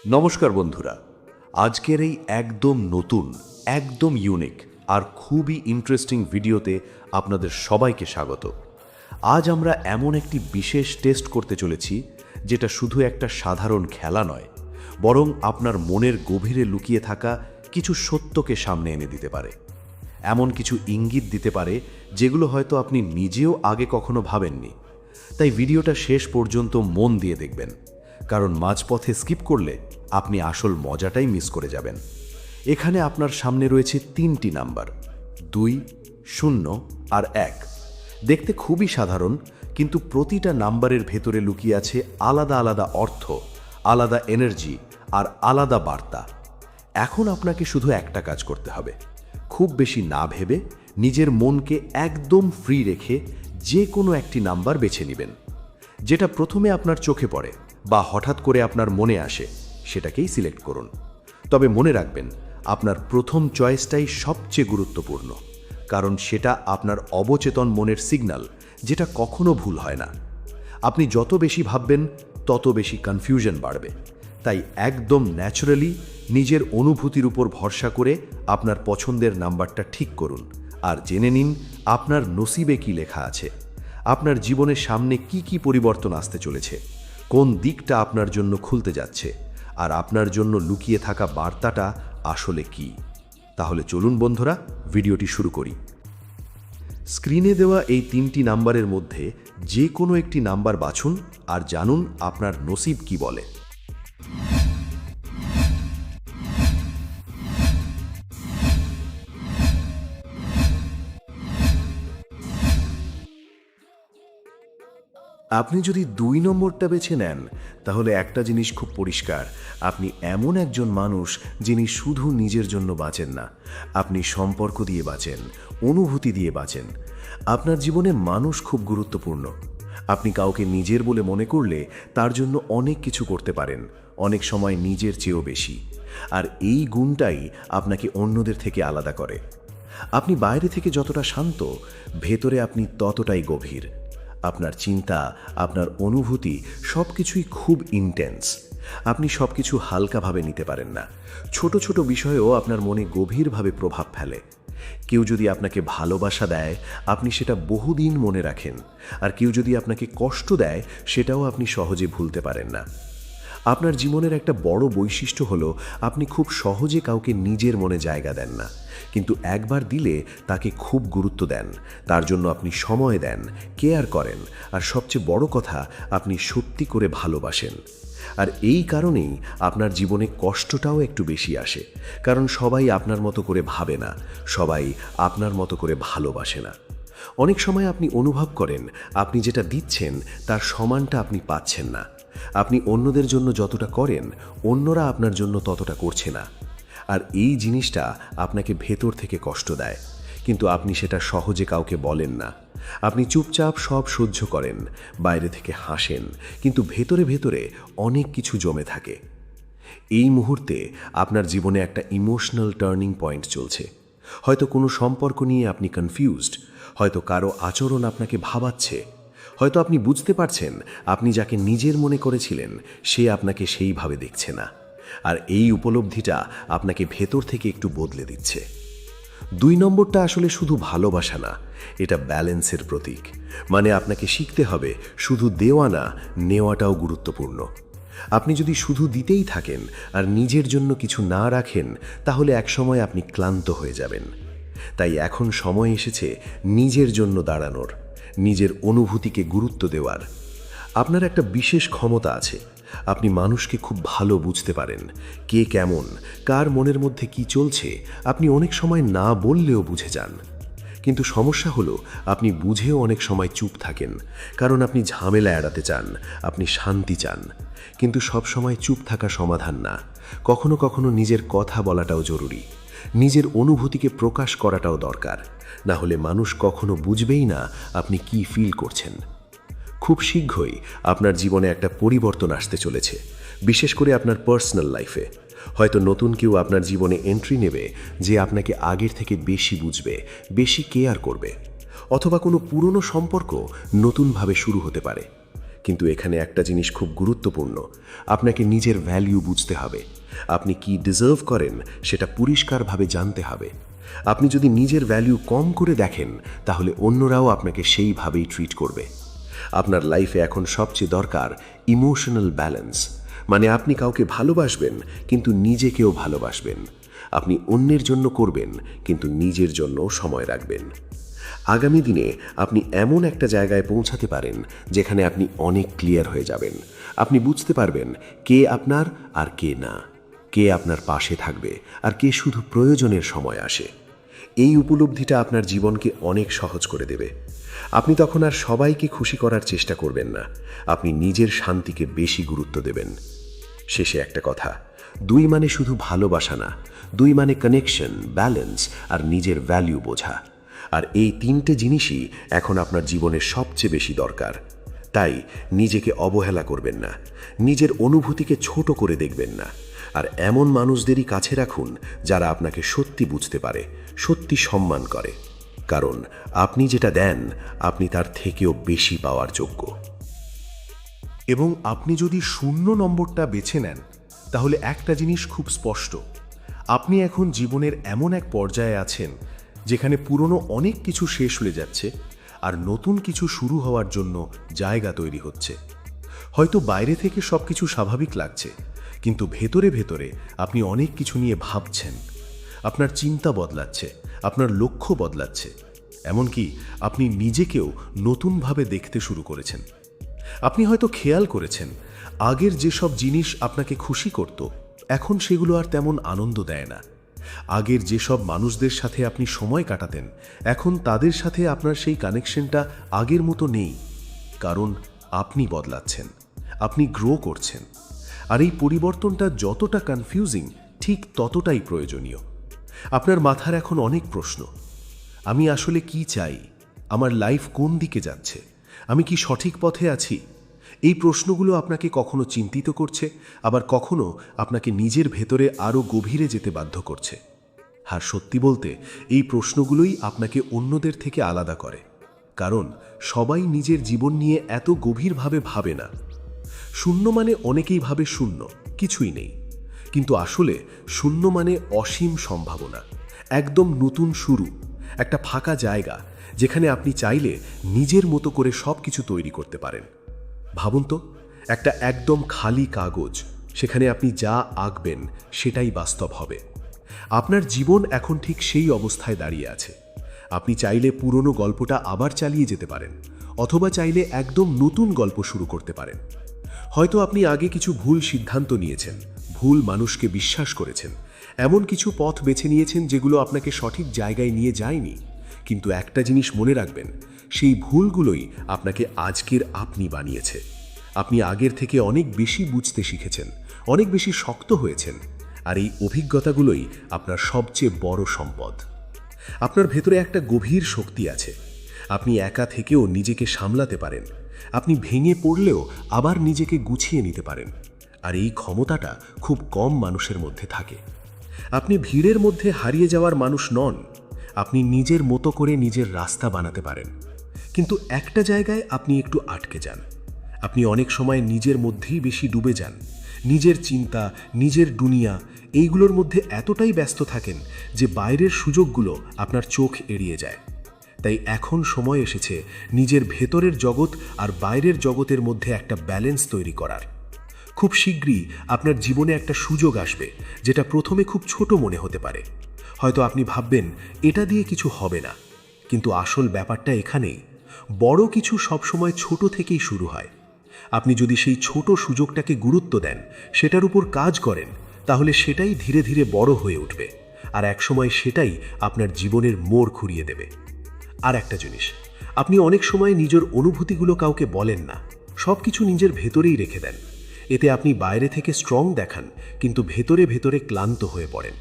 নমস্কার বন্ধুরা, আজকের এই একদম নতুন, একদম ইউনিক আর খুবই ইন্টারেস্টিং ভিডিওতে আপনাদের সবাইকে স্বাগত। আজ আমরা এমন একটি বিশেষ টেস্ট করতে চলেছি যেটা শুধু একটা সাধারণ খেলা নয়, বরং আপনার মনের গভীরে লুকিয়ে থাকা কিছু সত্যকে সামনে এনে দিতে পারে। এমন কিছু ইঙ্গিত দিতে পারে যেগুলো হয়তো আপনি নিজেও আগে কখনো ভাবেননি। তাই ভিডিওটা শেষ পর্যন্ত মন দিয়ে দেখবেন, কারণ মাঝপথে স্কিপ করলে আপনি আসল মজাটাই মিস করে যাবেন। এখানে আপনার সামনে রয়েছে 3টি নাম্বার, 2, 0 আর 1। দেখতে খুবই সাধারণ, কিন্তু প্রতিটা নাম্বারের ভেতরে লুকিয়ে আছে আলাদা আলাদা অর্থ, আলাদা এনার্জি আর আলাদা বার্তা। এখন আপনাকে শুধু একটা কাজ করতে হবে, খুব বেশি না ভেবে নিজের মনকে একদম ফ্রি রেখে যে কোনো একটি নাম্বার বেছে নেবেন। যেটা প্রথমে আপনার চোখে পড়ে বা হঠাৎ করে আপনার মনে আসে সেটাকেই সিলেক্ট করুন। তবে মনে রাখবেন, আপনার প্রথম চয়েসটাই সবচেয়ে গুরুত্বপূর্ণ, কারণ সেটা আপনার অবচেতন মনের সিগন্যাল, যেটা কখনো ভুল হয় না। আপনি যত বেশি ভাববেন তত বেশি কনফিউশন বাড়বে। তাই একদম ন্যাচারালি নিজের অনুভূতির উপর ভরসা করে আপনার পছন্দের নাম্বারটা ঠিক করুন আর জেনে নিন আপনার নসিবে কি লেখা আছে, আপনার জীবনের সামনে কি কি পরিবর্তন আসতে চলেছে, কোন দিকটা আপনার জন্য খুলতে যাচ্ছে, আর আপনার জন্য লুকিয়ে থাকা বার্তাটা আসলে কি। তাহলে চলুন বন্ধুরা, ভিডিওটি শুরু করি। স্ক্রিনে দেওয়া এই 3টি নাম্বারের মধ্যে যে কোনো একটি নাম্বার বাছুন আর জানুন আপনার নসিব কি বলে। আপনি যদি 2 নম্বরটা বেছে নেন, তাহলে একটা জিনিস খুব পরিষ্কার, আপনি এমন একজন মানুষ যিনি শুধু নিজের জন্য বাঁচেন না, আপনি সম্পর্ক দিয়ে বাঁচেন, অনুভূতি দিয়ে বাঁচেন। আপনার জীবনে মানুষ খুব গুরুত্বপূর্ণ। আপনি কাউকে নিজের বলে মনে করলে তার জন্য অনেক কিছু করতে পারেন, অনেক সময় নিজের চেয়েও বেশি। আর এই গুণটাই আপনাকে অন্যদের থেকে আলাদা করে। আপনি বাইরে থেকে যতটা শান্ত, ভেতরে আপনি ততটাই গভীর। আপনার চিন্তা, আপনার অনুভূতি সবকিছুই খুব ইন্টেন্স। আপনি সবকিছু হালকাভাবে নিতে পারেন না। ছোট ছোট বিষয়েও আপনার মনে গভীরভাবে প্রভাব ফেলে। কেউ যদি আপনাকে ভালোবাসা দেয়, আপনি সেটা বহুদিন মনে রাখেন। আর কেউ যদি আপনাকে কষ্ট দেয়, সেটাও আপনি সহজে ভুলতে পারেন না। আপনার জীবনের একটা বড় বৈশিষ্ট্য হলো, আপনি খুব সহজে কাউকে নিজের মনে জায়গা দেন না, কিন্তু একবার দিলে তাকে খুব গুরুত্ব দেন, তার জন্য আপনি সময় দেন, কেয়ার করেন, আর সবচেয়ে বড় কথা, আপনি সত্যি করে ভালোবাসেন। আর এই কারণেই আপনার জীবনে কষ্টটাও একটু বেশি আসে, কারণ সবাই আপনার মতো করে ভাবে না, সবাই আপনার মতো করে ভালোবাসে না। অনেক সময় আপনি অনুভব করেন আপনি যেটা দিচ্ছেন তার সমানটা আপনি পাচ্ছেন না। আপনি অন্যদের জন্য যতটা করেন, অন্যরা আপনার জন্য ততটা করছে না। আর এই জিনিসটা আপনাকে ভেতর থেকে কষ্ট দেয়, কিন্তু আপনি সেটা সহজে কাউকে বলেন না। আপনি চুপচাপ সব সহ্য করেন, বাইরে থেকে হাসেন, কিন্তু ভেতরে ভেতরে অনেক কিছু জমে থাকে। এই মুহূর্তে আপনার জীবনে একটা ইমোশনাল টার্নিং পয়েন্ট চলছে। হয়তো কোনো সম্পর্ক নিয়ে আপনি কনফিউজড, হয়তো কারো আচরণ আপনাকে ভাবাচ্ছে, হয়তো আপনি বুঝতে পারছেন আপনি যাকে নিজের মনে করেছিলেন সে আপনাকে সেইভাবে দেখছে না। আর এই উপলব্ধিটা আপনাকে ভেতর থেকে একটু বদলে দিচ্ছে। 2 নম্বরটা আসলে শুধু ভালোবাসা না, এটা ব্যালেন্সের প্রতীক। মানে আপনাকে শিখতে হবে শুধু দেওয়া না, নেওয়াটাও গুরুত্বপূর্ণ। আপনি যদি শুধু দিতেই থাকেন আর নিজের জন্য কিছু না রাখেন, তাহলে একসময় আপনি ক্লান্ত হয়ে যাবেন। তাই এখন সময় এসেছে নিজের জন্য দাঁড়ানোর, নিজের অনুভূতিকে গুরুত্ব দেওয়ার। আপনার একটা বিশেষ ক্ষমতা আছে, আপনি মানুষকে খুব ভালো বুঝতে পারেন। কে কেমন, কার মনের মধ্যে কি চলছে, আপনি অনেক সময় না বললেও বুঝে যান। কিন্তু সমস্যা হলো, আপনি বুঝেও অনেক সময় চুপ থাকেন, কারণ আপনি ঝামেলা এড়াতে চান, আপনি শান্তি চান। কিন্তু সব সময় চুপ থাকা সমাধান না, কখনো কখনো নিজের কথা বলাটাও জরুরি, নিজের অনুভূতিকে প্রকাশ করাটাও দরকার। না হলে মানুষ কখনো বুঝবেই না আপনি কি ফিল করছেন। খুব শীঘ্রই আপনার জীবনে একটা পরিবর্তন আসতে চলেছে, বিশেষ করে আপনার পার্সোনাল লাইফে। হয়তো নতুন কেউ আপনার জীবনে এন্ট্রি নেবে, যে আপনাকে আগের থেকে বেশি বুঝবে, বেশি কেয়ার করবে। অথবা কোনো পুরনো সম্পর্ক নতুনভাবে শুরু হতে পারে। কিন্তু এখানে একটা জিনিস খুব গুরুত্বপূর্ণ, আপনাকে নিজের ভ্যালু বুঝতে হবে। আপনি কি ডিজার্ভ করেন সেটা পরিষ্কারভাবে জানতে হবে। আপনি যদি নিজের ভ্যালু কম করে দেখেন, তাহলে অন্যরাও আপনাকে সেইভাবেই ট্রিট করবে। আপনার লাইফে এখন সবচেয়ে দরকার ইমোশনাল ব্যালেন্স, মানে আপনি কাউকে ভালোবাসবেন কিন্তু নিজেকেও ভালোবাসবেন। আপনি অন্যের জন্য করবেন কিন্তু নিজের জন্য সময় রাখবেন। আগামী দিনে আপনি এমন একটা জায়গায় পৌঁছাতে পারেন যেখানে আপনি অনেক ক্লিয়ার হয়ে যাবেন। আপনি বুঝতে পারবেন কে আপনার আর কে না, কে আপনার পাশে থাকবে আর কে শুধু প্রয়োজনের সময় আসে। এই উপলব্ধিটা আপনার জীবনকে অনেক সহজ করে দেবে। আপনি তখন আর সবাইকে খুশি করার চেষ্টা করবেন না, আপনি নিজের শান্তিকে বেশি গুরুত্ব দেবেন। শেষে একটা কথা, 2 মানে শুধু ভালোবাসা না, 2 মানে কানেকশন, ব্যালেন্স আর নিজের ভ্যালু বোঝা। আর এই 3টে জিনিসই এখন আপনার জীবনের সবচেয়ে বেশি দরকার। তাই নিজেকে অবহেলা করবেন না, নিজের অনুভূতিকে ছোট করে দেখবেন না, আর এমন মানুষদেরই কাছে রাখুন যারা আপনাকে সত্যি বুঝতে পারে, সত্যি সম্মান করে। কারণ আপনি যেটা দেন, আপনি তার থেকেও বেশি পাওয়ার যোগ্য। এবং আপনি যদি 0 নম্বরটা বেছে নেন, তাহলে একটা জিনিস খুব স্পষ্ট, আপনি এখন জীবনের এমন এক পর্যায়ে আছেন যেখানে পুরনো অনেক কিছু শেষ হয়ে যাচ্ছে আর নতুন কিছু শুরু হওয়ার জন্য জায়গা তৈরি হচ্ছে। হয়তো বাইরে থেকে সবকিছু স্বাভাবিক লাগছে, কিন্তু ভেতরে ভেতরে আপনি অনেক কিছু নিয়ে ভাবছেন। আপনার চিন্তা বদলাচ্ছে, আপনার লক্ষ্য বদলাচ্ছে, এমনকি আপনি নিজেকেও নতুনভাবে দেখতে শুরু করেছেন। আপনি হয়তো খেয়াল করেছেন, আগের যেসব জিনিস আপনাকে খুশি করত, এখন সেগুলো আর তেমন আনন্দ দেয় না। আগের যেসব মানুষদের সাথে আপনি সময় কাটাতেন, এখন তাদের সাথে আপনার সেই কানেকশনটা আগের মতো নেই। কারণ আপনি বদলাচ্ছেন, আপনি গ্রো করছেন। আর এই পরিবর্তনটা যতটা কনফিউজিং, ঠিক ততটাই প্রয়োজনীয়। আপনার মাথার এখন অনেক প্রশ্ন, আমি আসলে কি চাই, আমার লাইফ কোন দিকে যাচ্ছে, আমি কি সঠিক পথে আছি? এই প্রশ্নগুলো আপনাকে কখনো চিন্তিত করছে, আবার কখনো আপনাকে নিজের ভেতরে আরও গভীরে যেতে বাধ্য করছে। আর সত্যি বলতে, এই প্রশ্নগুলোই আপনাকে অন্যদের থেকে আলাদা করে। কারণ সবাই নিজের জীবন নিয়ে এত গভীরভাবে ভাবে না। 0 মানে অনেকেই ভাবে শূন্য, কিছুই নেই। কিন্তু আসলে 0 মানে অসীম সম্ভাবনা, একদম নতুন শুরু, একটা ফাঁকা জায়গা যেখানে আপনি চাইলে নিজের মতো করে সব কিছু তৈরি করতে পারেন। ভাবুন তো, একটা একদম খালি কাগজ, সেখানে আপনি যা আঁকবেন সেটাই বাস্তব হবে। আপনার জীবন এখন ঠিক সেই অবস্থায় দাঁড়িয়ে আছে। আপনি চাইলে পুরনো গল্পটা আবার চালিয়ে যেতে পারেন, অথবা চাইলে একদম নতুন গল্প শুরু করতে পারেন। হয়তো আপনি আগে কিছু ভুল সিদ্ধান্ত নিয়েছেন, ভুল মানুষকে বিশ্বাস করেছেন, এমন কিছু পথ বেছে নিয়েছেন যেগুলো আপনাকে সঠিক জায়গায় নিয়ে যায়নি। কিন্তু একটা জিনিস মনে রাখবেন, সেই ভুলগুলোই আপনাকে আজকের আপনি বানিয়েছে। আপনি আগের থেকে অনেক বেশি বুঝতে শিখেছেন, অনেক বেশি শক্ত হয়েছেন, আর এই অভিজ্ঞতাগুলোই আপনার সবচেয়ে বড় সম্পদ। আপনার ভেতরে একটা গভীর শক্তি আছে। আপনি একা থেকেও নিজেকে সামলাতে পারেন, আপনি ভেঙে পড়লেও আবার নিজেকে গুছিয়ে নিতে পারেন। আর এই ক্ষমতাটা খুব কম মানুষের মধ্যে থাকে। আপনি ভিড়ের মধ্যে হারিয়ে যাওয়ার মানুষ নন, আপনি নিজের মতো করে নিজের রাস্তা বানাতে পারেন। কিন্তু একটা জায়গায় আপনি একটু আটকে যান। আপনি অনেক সময় নিজের মধ্যেই বেশি ডুবে যান, নিজের চিন্তা, নিজের দুনিয়া, এইগুলোর মধ্যে এতটাই ব্যস্ত থাকেন যে বাইরের সুযোগগুলো আপনার চোখ এড়িয়ে যায়। তাই এখন সময় এসেছে নিজের ভেতরের জগৎ আর বাইরের জগতের মধ্যে একটা ব্যালেন্স তৈরি করার। খুব শীঘ্রই আপনার জীবনে একটা সুযোগ আসবে, যেটা প্রথমে খুব ছোট মনে হতে পারে। হয়তো আপনি ভাববেন এটা দিয়ে কিছু হবে না, কিন্তু আসল ব্যাপারটা এখানেই। বড় কিছু সবসময় ছোট থেকেই শুরু হয়। আপনি যদি সেই ছোট সুযোগটাকে গুরুত্ব দেন, সেটার উপর কাজ করেন, তাহলে সেটাই ধীরে ধীরে বড় হয়ে উঠবে, আর একসময় সেটাই আপনার জীবনের মোড় ঘুরিয়ে দেবে। আর একটা জিনিস, আপনি অনেক সময় নিজের অনুভূতিগুলো কাউকে বলেন না, সব কিছু নিজের ভেতরেই রেখে দেন। এতে আপনি বাইরে থেকে স্ট্রং দেখান, কিন্তু ভেতরে ভেতরে ক্লান্ত হয়ে পড়েন।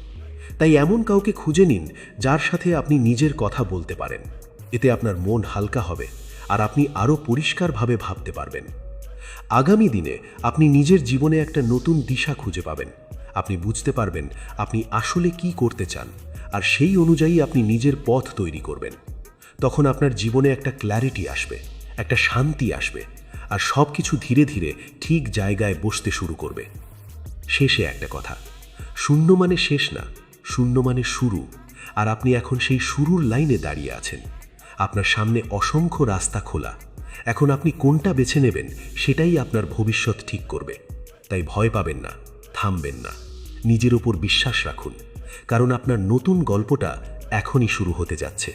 তাই এমন কাউকে খুঁজে নিন যার সাথে আপনি নিজের কথা বলতে পারেন। এতে আপনার মন হালকা হবে, আর আপনি আরও পরিষ্কারভাবে ভাবতে পারবেন। আগামী দিনে আপনি নিজের জীবনে একটা নতুন দিশা খুঁজে পাবেন। আপনি বুঝতে পারবেন আপনি আসলে কি করতে চান, আর সেই অনুযায়ী আপনি নিজের পথ তৈরি করবেন। তখন আপনার জীবনে একটা ক্ল্যারিটি আসবে, একটা শান্তি আসবে, আর সব কিছু ধীরে ধীরে ঠিক জায়গায় বসতে শুরু করবে। শেষে একটা কথা, শূন্য মানে শেষ না, শূন্য মানে শুরু। আর আপনি এখন সেই শুরুর লাইনে দাঁড়িয়ে আছেন। আপনার সামনে অসংখ্য রাস্তা খোলা। এখন আপনি কোনটা বেছে নেবেন সেটাই আপনার ভবিষ্যৎ ঠিক করবে। তাই ভয় পাবেন না, থামবেন না, নিজের উপর বিশ্বাস রাখুন, কারণ আপনার নতুন গল্পটা এখনই শুরু হতে যাচ্ছে।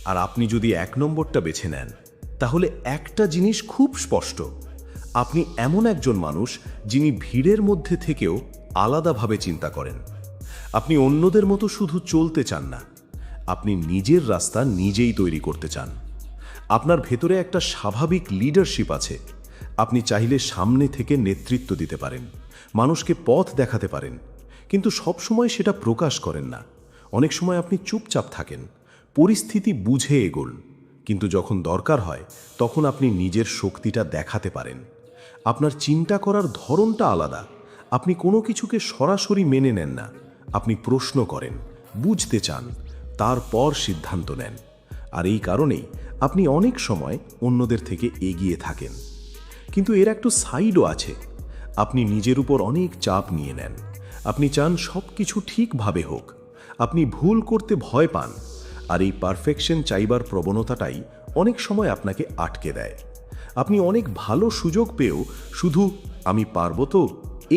আর আপনি যদি 1 নম্বরটা বেছে নেন, তাহলে একটা জিনিস খুব স্পষ্ট, আপনি এমন একজন মানুষ যিনি ভিড়ের মধ্যে থেকেও আলাদাভাবে চিন্তা করেন। আপনি অন্যদের মতো শুধু চলতে চান না, আপনি নিজের রাস্তা নিজেই তৈরি করতে চান। আপনার ভেতরে একটা স্বাভাবিক লিডারশিপ আছে। আপনি চাইলে সামনে থেকে নেতৃত্ব দিতে পারেন, মানুষকে পথ দেখাতে পারেন, কিন্তু সবসময় সেটা প্রকাশ করেন না। অনেক সময় আপনি চুপচাপ থাকেন, পরিস্থিতি বুঝে এগোন, কিন্তু যখন দরকার হয় তখন আপনি নিজের শক্তিটা দেখাতে পারেন। আপনার চিন্তা করার ধরনটা আলাদা। আপনি কোনো কিছুকে সরাসরি মেনে নেন না, আপনি প্রশ্ন করেন, বুঝতে চান, তারপর সিদ্ধান্ত নেন। আর এই কারণেই আপনি অনেক সময় অন্যদের থেকে এগিয়ে থাকেন। কিন্তু এর একটু সাইডও আছে। আপনি নিজের উপর অনেক চাপ নিয়ে নেন। আপনি চান সব কিছু ঠিকভাবে হোক। আপনি ভুল করতে ভয় পান। আর এই পারফেকশন চাইবার প্রবণতাটাই অনেক সময় আপনাকে আটকে দেয়। আপনি অনেক ভালো সুযোগ পেয়েও শুধু আমি পারবো তো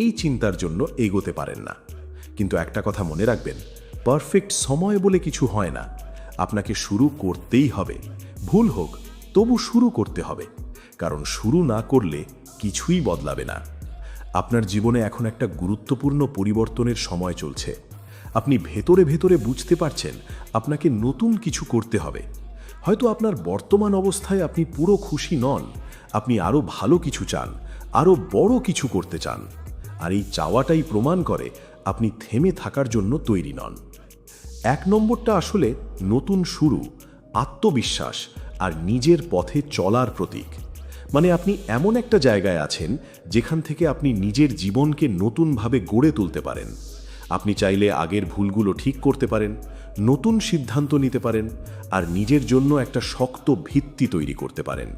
এই চিন্তার জন্য এগোতে পারেন না। কিন্তু একটা কথা মনে রাখবেন, পারফেক্ট সময় বলে কিছু হয় না। আপনাকে শুরু করতেই হবে। ভুল হোক তবু শুরু করতে হবে, কারণ শুরু না করলে কিছুই বদলাবে না। আপনার জীবনে এখন একটা গুরুত্বপূর্ণ পরিবর্তনের সময় চলছে। আপনি ভেতরে ভেতরে বুঝতে পারছেন আপনাকে নতুন কিছু করতে হবে। হয়তো আপনার বর্তমান অবস্থায় আপনি পুরো খুশি নন, আপনি আরও ভালো কিছু চান, আরও বড় কিছু করতে চান। আর এই চাওয়াটাই প্রমাণ করে আপনি থেমে থাকার জন্য তৈরি নন। 1 নম্বরটা আসলে নতুন শুরু, আত্মবিশ্বাস আর নিজের পথে চলার প্রতীক। মানে আপনি এমন একটা জায়গায় আছেন যেখান থেকে আপনি নিজের জীবনকে নতুনভাবে গড়ে তুলতে পারেন। আপনি চাইলে আগের ভুলগুলো ঠিক করতে পারেন, নতুন সিদ্ধান্ত নিতে পারেন, আর নিজের জন্য একটা শক্ত ভিত্তি তৈরি করতে পারেন।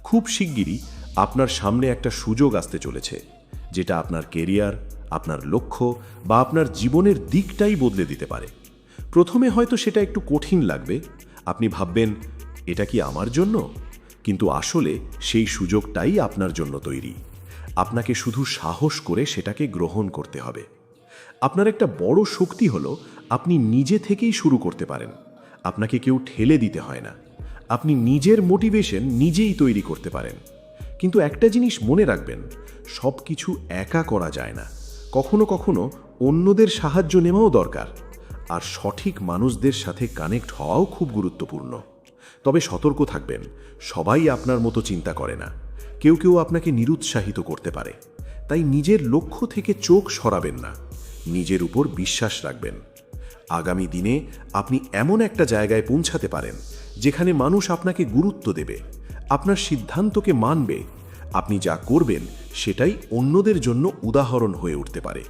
খুব শিগগিরই আপনার সামনে একটা সুযোগ আসতে চলেছে, যেটা আপনার কেরিয়ার, আপনার লক্ষ্য বা আপনার জীবনের দিকটাই বদলে দিতে পারে। প্রথমে হয়তো সেটা একটু কঠিন লাগবে। আপনি ভাববেন, এটা কি আমার জন্য? কিন্তু আসলে সেই সুযোগটাই আপনার জন্য তৈরি। আপনাকে শুধু সাহস করে সেটাকে গ্রহণ করতে হবে। আপনার একটা বড় শক্তি হলো আপনি নিজে থেকেই শুরু করতে পারেন। আপনাকে কেউ ঠেলে দিতে হয় না। আপনি নিজের মোটিভেশন নিজেই তৈরি করতে পারেন। কিন্তু একটা জিনিস মনে রাখবেন, সব কিছু একা করা যায় না। কখনো কখনো অন্যদের সাহায্য নেওয়াও দরকার। আর সঠিক মানুষদের সাথে কানেক্ট হওয়াও খুব গুরুত্বপূর্ণ। তবে সতর্ক থাকবেন, সবাই আপনার মতো চিন্তা করে না। কেউ কেউ আপনাকে নিরুৎসাহিত করতে পারে। তাই নিজের লক্ষ্য থেকে চোখ সরাবেন না, নিজের উপর বিশ্বাস রাখবেন। আগামী দিনে আপনি এমন একটা জায়গায় পৌঁছাতে পারেন যেখানে মানুষ আপনাকে গুরুত্ব দেবে, আপনার সিদ্ধান্তকে মানবে। আপনি যা করবেন সেটাই অন্যদের জন্য উদাহরণ হয়ে উঠতে পারে।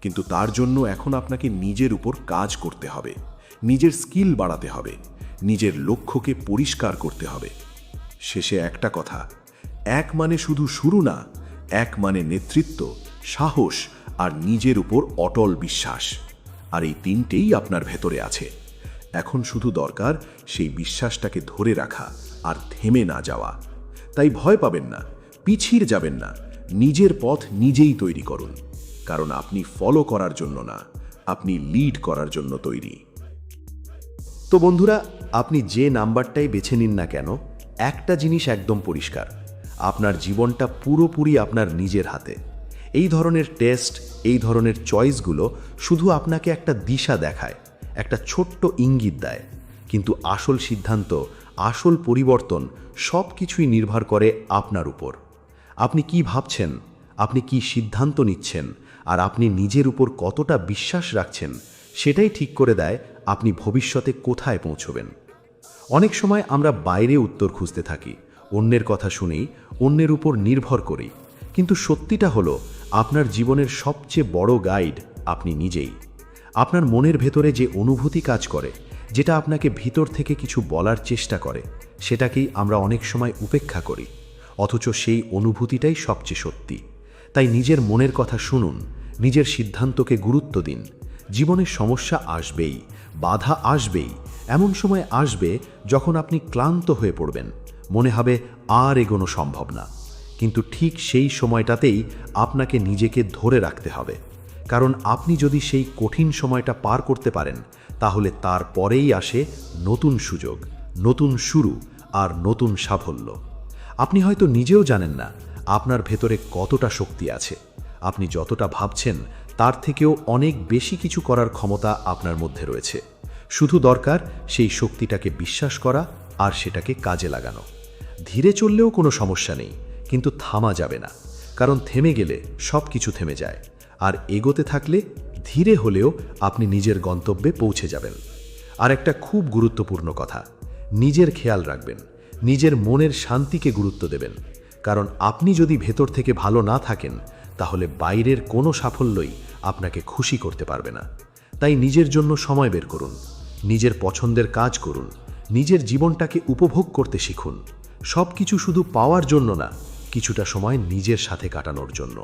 কিন্তু তার জন্য এখন আপনাকে নিজের উপর কাজ করতে হবে, নিজের স্কিল বাড়াতে হবে, নিজের লক্ষ্যকে পরিষ্কার করতে হবে। শেষে একটা কথা, 1 মানে শুধু শুরু না, 1 মানে নেতৃত্ব, সাহস আর নিজের উপর অটল বিশ্বাস। আর এই 3টেই আপনার ভেতরে আছে। এখন শুধু দরকার সেই বিশ্বাসটাকে ধরে রাখা আর থেমে না যাওয়া। তাই ভয় পাবেন না, পিছিয়ে যাবেন না, নিজের পথ নিজেই তৈরি করুন। কারণ আপনি ফলো করার জন্য না, আপনি লিড করার জন্য তৈরি। তো বন্ধুরা, আপনি যে নাম্বারটাই বেছে নিন না কেন, একটা জিনিস একদম পরিষ্কার, আপনার জীবনটা পুরোপুরি আপনার নিজের হাতে। এই ধরনের টেস্ট, এই ধরনের চয়েসগুলো শুধু আপনাকে একটা দিশা দেখায়, একটা ছোট্ট ইঙ্গিত দেয়। কিন্তু আসল সিদ্ধান্ত, আসল পরিবর্তন সব কিছুই নির্ভর করে আপনার উপর। আপনি কি ভাবছেন, আপনি কি সিদ্ধান্ত নিচ্ছেন, আর আপনি নিজের উপর কতটা বিশ্বাস রাখছেন, সেটাই ঠিক করে দেয় আপনি ভবিষ্যতে কোথায় পৌঁছবেন। অনেক সময় আমরা বাইরে উত্তর খুঁজতে থাকি, অন্যের কথা শুনেই, অন্যের উপর নির্ভর করি। কিন্তু সত্যিটা হলো, আপনার জীবনের সবচেয়ে বড় গাইড আপনি নিজেই। আপনার মনের ভেতরে যে অনুভূতি কাজ করে, যেটা আপনাকে ভিতর থেকে কিছু বলার চেষ্টা করে, সেটাকেই আমরা অনেক সময় উপেক্ষা করি। অথচ সেই অনুভূতিটাই সবচেয়ে সত্যি। তাই নিজের মনের কথা শুনুন, নিজের সিদ্ধান্তকে গুরুত্ব দিন। জীবনের সমস্যা আসবেই, বাধা আসবেই, এমন সময় আসবে যখন আপনি ক্লান্ত হয়ে পড়বেন, মনে হবে আর এগোনো সম্ভব না। কিন্তু ঠিক সেই সময়টাতেই আপনাকে নিজেকে ধরে রাখতে হবে, কারণ আপনি যদি সেই কঠিন সময়টা পার করতে পারেন, তাহলে তারপরেই আসে নতুন সুযোগ, নতুন শুরু আর নতুন সাফল্য। আপনি হয়তো নিজেও জানেন না আপনার ভেতরে কতটা শক্তি আছে। আপনি যতটা ভাবছেন তার থেকেও অনেক বেশি কিছু করার ক্ষমতা আপনার মধ্যে রয়েছে। শুধু দরকার সেই শক্তিটাকে বিশ্বাস করা আর সেটাকে কাজে লাগানো। ধীরে চললেও কোনো সমস্যা নেই, কিন্তু থামা যাবে না, কারণ থেমে গেলে সব কিছু থেমে যায়। আর এগোতে থাকলে ধীরে হলেও আপনি নিজের গন্তব্যে পৌঁছে যাবেন। আর একটা খুব গুরুত্বপূর্ণ কথা, নিজের খেয়াল রাখবেন, নিজের মনের শান্তিকে গুরুত্ব দেবেন। কারণ আপনি যদি ভেতর থেকে ভালো না থাকেন, তাহলে বাইরের কোনো সাফল্যই আপনাকে খুশি করতে পারবে না। তাই নিজের জন্য সময় বের করুন, নিজের পছন্দের কাজ করুন, নিজের জীবনটাকে উপভোগ করতে শিখুন। সব কিছু শুধু পাওয়ার জন্য না, কিছুটা সময় নিজের সাথে কাটানোর জন্য।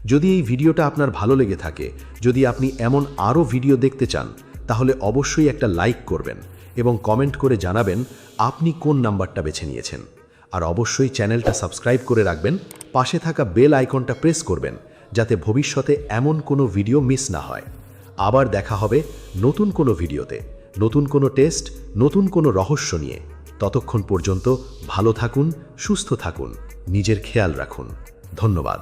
যদি এই ভিডিওটা আপনার ভালো লেগে থাকে, যদি আপনি এমন আরও ভিডিও দেখতে চান, তাহলে অবশ্যই একটা লাইক করবেন এবং কমেন্ট করে জানাবেন আপনি কোন নাম্বারটা বেছে নিয়েছেন। আর অবশ্যই চ্যানেলটা সাবস্ক্রাইব করে রাখবেন, পাশে থাকা বেল আইকনটা প্রেস করবেন, যাতে ভবিষ্যতে এমন কোনো ভিডিও মিস না হয়। আবার দেখা হবে নতুন কোনো ভিডিওতে, নতুন কোনো টেস্ট, নতুন কোনো রহস্য নিয়ে। ততক্ষণ পর্যন্ত ভালো থাকুন, সুস্থ থাকুন, নিজের খেয়াল রাখুন। ধন্যবাদ।